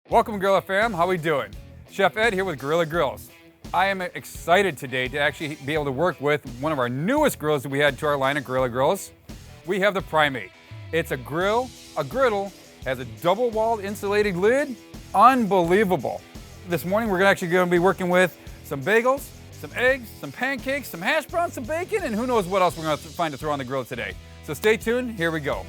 Welcome, Grilla fam. How we doing? Chef Ed here with Grilla Grills. I am excited today to actually be able to work with one of our newest grills that we add to our line of Grilla Grills. We have the Primate. It's a grill, a griddle, has a double-walled insulated lid. Unbelievable. This morning we're actually going to be working with some bagels, some eggs, some pancakes, some hash browns, some bacon, and who knows what else we're going to find to throw on the grill today. So stay tuned, here we go.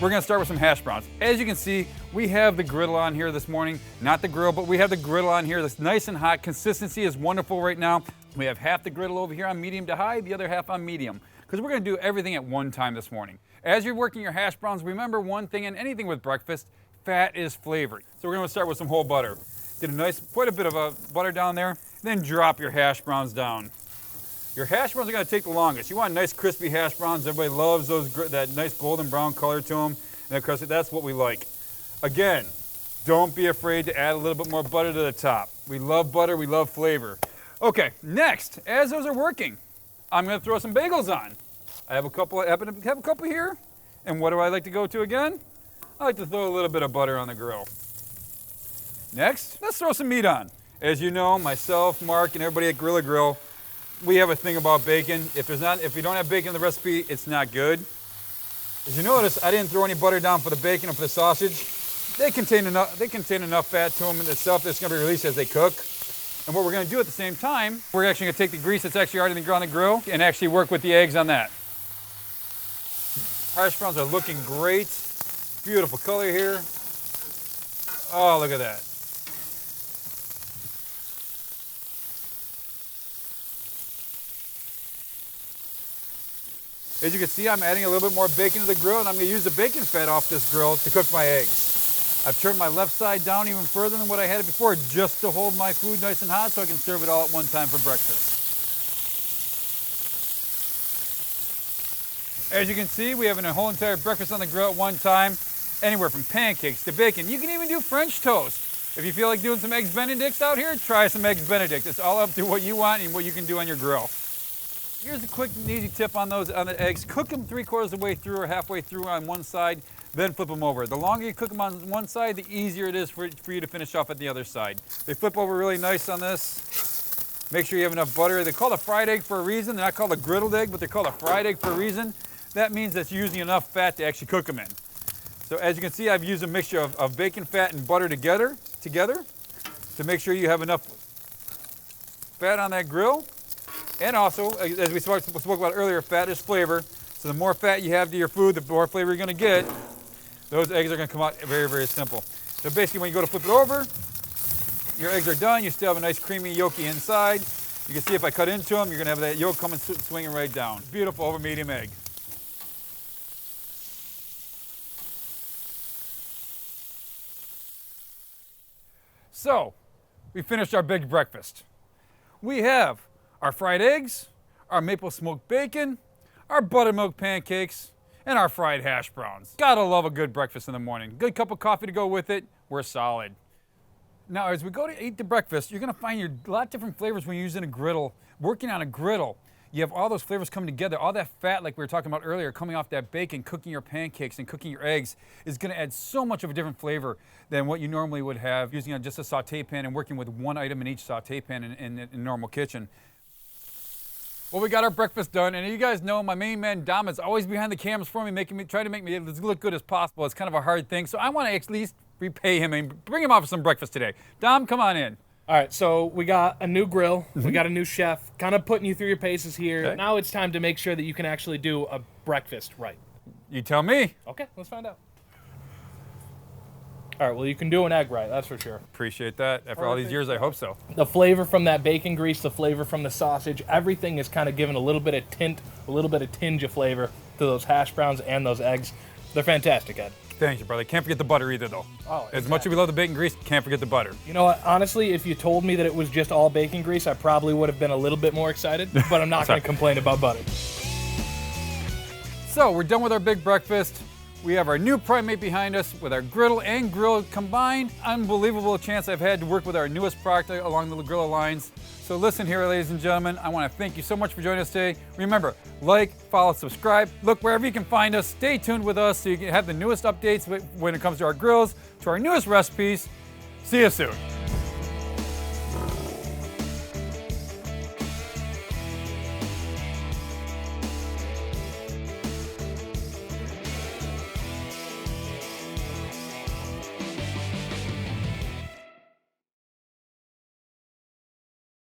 We're gonna start with some hash browns. As you can see, we have the griddle on here this morning. Not the grill, but we have the griddle on here that's nice and hot. Consistency is wonderful right now. We have half the griddle over here on medium to high, the other half on medium, because we're gonna do everything at one time this morning. As you're working your hash browns, remember one thing in anything with breakfast, fat is flavored. So we're gonna start with some whole butter. Get a nice, quite a bit of butter down there, then drop your hash browns down. Your hash browns are going to take the longest. You want nice crispy hash browns. Everybody loves those, that nice golden brown color to them. And of course, that's what we like. Again, don't be afraid to add a little bit more butter to the top. We love butter, we love flavor. Okay, next, as those are working, I'm going to throw some bagels on. I have a couple here. And what do I like to go to again? I like to throw a little bit of butter on the grill. Next, let's throw some meat on. As you know, myself, Mark, and everybody at Grilla Grill, we have a thing about bacon. If you don't have bacon in the recipe, it's not good. As you notice, I didn't throw any butter down for the bacon or for the sausage. They contain enough fat to them in itself that's going to be released as they cook. And what we're going to do at the same time, we're actually going to take the grease that's actually already on the grill and actually work with the eggs on that. Hash browns are looking great. Beautiful color here. Oh, look at that. As you can see, I'm adding a little bit more bacon to the grill, and I'm going to use the bacon fat off this grill to cook my eggs. I've turned my left side down even further than what I had it before, just to hold my food nice and hot so I can serve it all at one time for breakfast. As you can see, we have a whole entire breakfast on the grill at one time, anywhere from pancakes to bacon. You can even do French toast. If you feel like doing some Eggs Benedicts out here, try some Eggs Benedict. It's all up to what you want and what you can do on your grill. Here's a quick and easy tip on the eggs. Cook them 3/4 of the way through or halfway through on one side, then flip them over. The longer you cook them on one side, the easier it is for you to finish off at the other side. They flip over really nice on this. Make sure you have enough butter. They're called a fried egg for a reason. They're not called a griddled egg, but they're called a fried egg for a reason. That means that you're using enough fat to actually cook them in. So as you can see, I've used a mixture of bacon fat and butter together to make sure you have enough fat on that grill. And also, as we spoke about earlier, fat is flavor. So the more fat you have to your food, the more flavor you're going to get. Those eggs are going to come out very, very simple. So basically, when you go to flip it over, your eggs are done. You still have a nice creamy yolky inside. You can see if I cut into them, you're going to have that yolk coming swinging right down. Beautiful over medium egg. So, we finished our big breakfast. We have our fried eggs, our maple smoked bacon, our buttermilk pancakes, and our fried hash browns. Gotta love a good breakfast in the morning. Good cup of coffee to go with it, we're solid. Now, as we go to eat the breakfast, you're gonna find a lot of different flavors when you're using a griddle. Working on a griddle, you have all those flavors coming together. All that fat, like we were talking about earlier, coming off that bacon, cooking your pancakes and cooking your eggs is gonna add so much of a different flavor than what you normally would have using just a saute pan and working with one item in each saute pan in a normal kitchen. Well, we got our breakfast done, and you guys know my main man Dom is always behind the cameras for me, trying to make me look good as possible. It's kind of a hard thing, so I want to at least repay him and bring him out for some breakfast today. Dom, come on in. All right, so we got a new grill, we got a new chef, kind of putting you through your paces here. Okay. Now it's time to make sure that you can actually do a breakfast right. You tell me. Okay, let's find out. All right, well, you can do an egg right, that's for sure. Appreciate that. After all these years, I hope so. The flavor from that bacon grease, the flavor from the sausage, everything is kind of given a little bit of tint, a little bit of tinge of flavor to those hash browns and those eggs. They're fantastic, Ed. Thank you, brother. Can't forget the butter either, though. Oh, exactly. As much as we love the bacon grease, can't forget the butter. You know what? Honestly, if you told me that it was just all bacon grease, I probably would have been a little bit more excited, but I'm not going to complain about butter. So we're done with our big breakfast. We have our new Primate behind us with our griddle and grill combined. Unbelievable chance I've had to work with our newest product along the Grilla lines. So listen here, ladies and gentlemen, I want to thank you so much for joining us today. Remember, like, follow, subscribe, look wherever you can find us. Stay tuned with us so you can have the newest updates when it comes to our grills, to our newest recipes. See you soon.